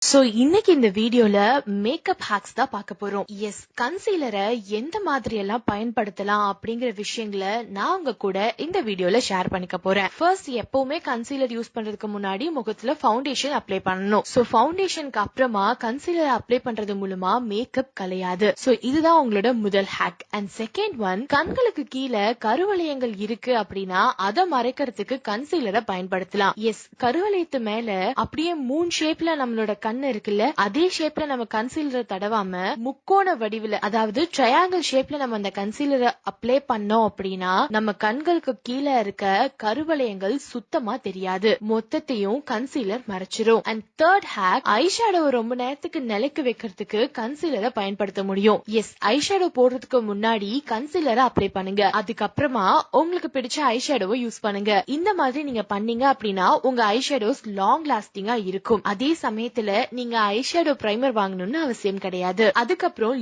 So இன்னைக்கு இந்த வீடியோல மேக்கப் ஹேக்ஸ் தான் பார்க்க போறோம். எஸ், கன்சீலரை எந்த மாதிரி எல்லாம் பயன்படுத்தலாம் அப்படிங்கிற விஷயங்களை நான் உங்க கூட இந்த வீடியோல ஷேர் பண்ணிக்க போறேன். ஃபர்ஸ்ட், எப்பவுமே கன்சீலர் யூஸ் பண்றதுக்கு முன்னாடி முகத்துல ஃபவுண்டேஷன் அப்ளை பண்ணணும். சோ ஃபவுண்டேஷனுக்கு அப்புறமா கன்சீலர் அப்ளை பண்றது மூலமா மேக்கப் கலையாது. சோ இதுதான் உங்களோட முதல் ஹேக். அண்ட் செகண்ட் ஒன், கண்களுக்கு கீழே கருவளையங்கள் இருக்கு அப்படின்னா அதை மறைக்கிறதுக்கு கன்சீலரை பயன்படுத்தலாம். எஸ், கருவளையத்து மேல அப்படியே மூன் ஷேப்ல நம்மளோட கண்ணு இருக்குல்ல, அதே ஷேப்ல நம்ம கன்சீலரை தடவாம முக்கோண வடிவுல, அதாவது ட்ரையாங்கிள் ஷேப்ல நம்ம அந்த கன்சீலரை அப்ளை பண்ணோம் அப்படின்னா நம்ம கண்களுக்கு கீழே இருக்க கருவளையங்கள் சுத்தமா தெரியாது, மொத்தத்தையும் கன்சீலர் மறைச்சிரும். And third hack, eye shadow ரொம்ப நேரத்துக்கு நிலைக்கு வைக்கிறதுக்கு கன்சீலரை பயன்படுத்த முடியும். எஸ், ஐ ஷேடோ போடுறதுக்கு முன்னாடி கன்சீலரை அப்ளை பண்ணுங்க, அதுக்கப்புறமா உங்களுக்கு பிடிச்ச ஐ ஷேடோவை யூஸ் பண்ணுங்க. இந்த மாதிரி நீங்க பண்ணீங்க அப்படின்னா உங்க ஐ ஷேடோஸ் லாங் லாஸ்டிங்கா இருக்கும். அதே சமயத்துல நீங்க ஐஷேடோ பிரைமர் வாங்கணும்னு அவசியம் கிடையாது. அதுக்கப்புறம்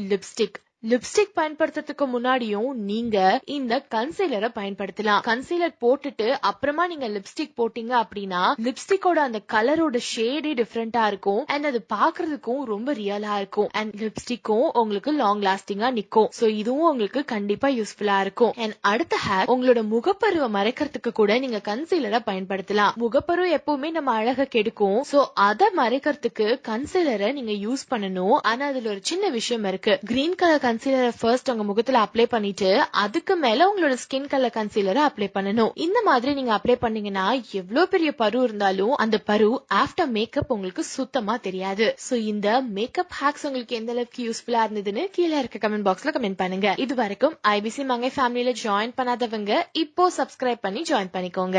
லிப்ஸ்டிக் பயன்படுத்துறதுக்கு முன்னாடியும் நீங்க இந்த கன்சீலரை பயன்படுத்தலாம். கன்சீலர் போட்டுட்டு அப்புறமா நீங்க லிப்ஸ்டிக் போட்டீங்க அப்படின்னா லிப்ஸ்டிக்கோட அந்த கலரோட ஷேடே டிஃபரெண்டா இருக்கும். அண்ட் அது பாக்குறதுக்கும் ரொம்ப ரியலா இருக்கும். அண்ட் லிப்ஸ்டிக்கும் உங்களுக்கு லாங் லாஸ்டிங்கா நிக்கும். சோ இதுவும் உங்களுக்கு கண்டிப்பா யூஸ்ஃபுல்லா இருக்கும். அண்ட் அடுத்த ஹேக், உங்களோட முகப்பருவை மறைக்கிறதுக்கு கூட நீங்க கன்சீலரை பயன்படுத்தலாம். முகப்பரு எப்பவுமே நம்ம அழக கெடுக்கும். சோ அதை மறைக்கிறதுக்கு கன்சீலரை நீங்க யூஸ் பண்ணணும். ஆனா அதுல ஒரு சின்ன விஷயம் இருக்கு. கிரீன் கலர் கன்சீலரை ஃபர்ஸ்ட் உங்க முகத்துல அப்ளை பண்ணிட்டு அதுக்கு மேல உங்களோட ஸ்கின் கலர் கன்சீலரை அப்ளை பண்ணணும். இந்த மாதிரி நீங்க அப்ளை பண்ணீங்கன்னா எவ்வளவு பெரிய பரு இருந்தாலும் அந்த பரு ஆஃப்டர் மேக்கப் உங்களுக்கு சுத்தமா தெரியாது. சோ இந்த மேக்கப் ஹேக்ஸ் உங்களுக்கு எந்த அளவுக்கு யூஸ்ஃபுல்லா இருந்ததுன்னு கீழே இருக்க கமெண்ட் பாக்ஸ்ல கமெண்ட் பண்ணுங்க. இது வரைக்கும் IBC மங்கை ஃபேமிலியில ஜாயின் பண்ணாதவங்க இப்போ சப்ஸ்கிரைப் பண்ணி ஜாயின் பண்ணிக்கோங்க.